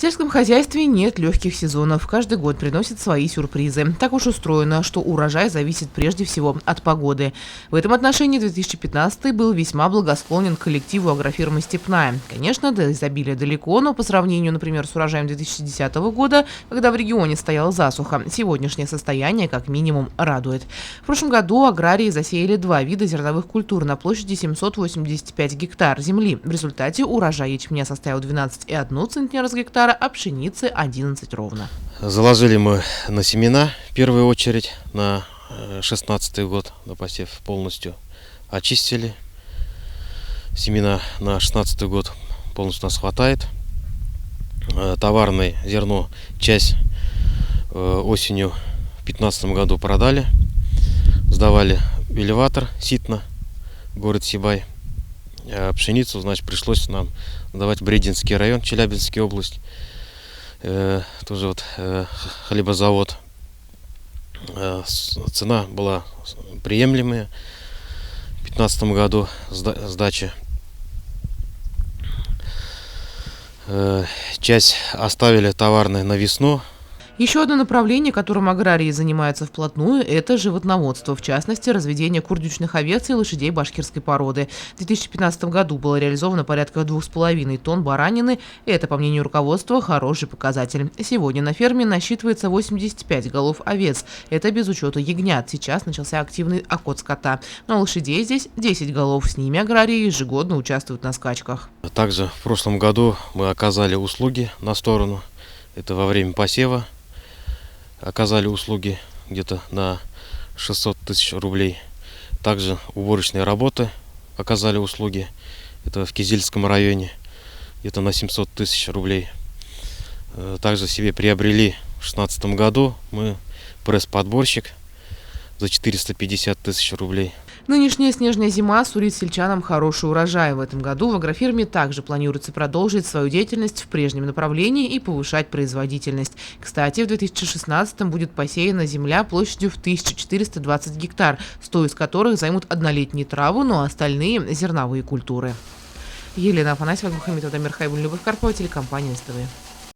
В сельском хозяйстве нет легких сезонов. Каждый год приносит свои сюрпризы. Так уж устроено, что урожай зависит прежде всего от погоды. В этом отношении 2015 был весьма благосклонен к коллективу агрофирмы «Степная». Конечно, до изобилия далеко, но по сравнению, например, с урожаем 2010 года, когда в регионе стояла засуха, сегодняшнее состояние как минимум радует. В прошлом году аграрии засеяли 2 вида зерновых культур на площади 785 гектар земли. В результате урожай ячменя составил 12,1 центнера с гектара, а пшеницы 11 ровно. Заложили мы на семена в первую очередь на 16 год, на посев полностью очистили. Семена на 16 год полностью нас хватает. Товарное зерно часть осенью в 2015 году продали. Сдавали в элеватор Ситно, город Сибай. А пшеницу, значит, пришлось нам сдавать в Брединский район, Челябинская область. Тоже вот хлебозавод. Цена была приемлемая в 2015 году сдачи. Часть оставили товарной на весну. Еще одно направление, которым аграрии занимаются вплотную, это животноводство, в частности, разведение курдючных овец и лошадей башкирской породы. В 2015 году было реализовано порядка 2,5 тонн баранины. Это, по мнению руководства, хороший показатель. Сегодня на ферме насчитывается 85 голов овец. Это без учета ягнят. Сейчас начался активный окот скота. Но лошадей здесь 10 голов. С ними аграрии ежегодно участвуют на скачках. Также в прошлом году мы оказали услуги на сторону. Это во время посева. Оказали услуги где-то на 600 тысяч рублей. Также уборочные работы оказали услуги. Это в Кизильском районе где-то на 700 тысяч рублей. Также себе приобрели в 2016 году мы пресс-подборщик за 450 тысяч рублей. Нынешняя снежная зима сулит сельчанам хороший урожай. В этом году в агрофирме также планируется продолжить свою деятельность в прежнем направлении и повышать производительность. Кстати, в 2016 будет посеяна земля площадью в 1420 гектар, 100 из которых займут однолетние травы, но остальные – зерновые культуры. Елена Афанасьева, Мухаммед Адамир Хайбуль, Любовь Карпова, телекомпания СТВ.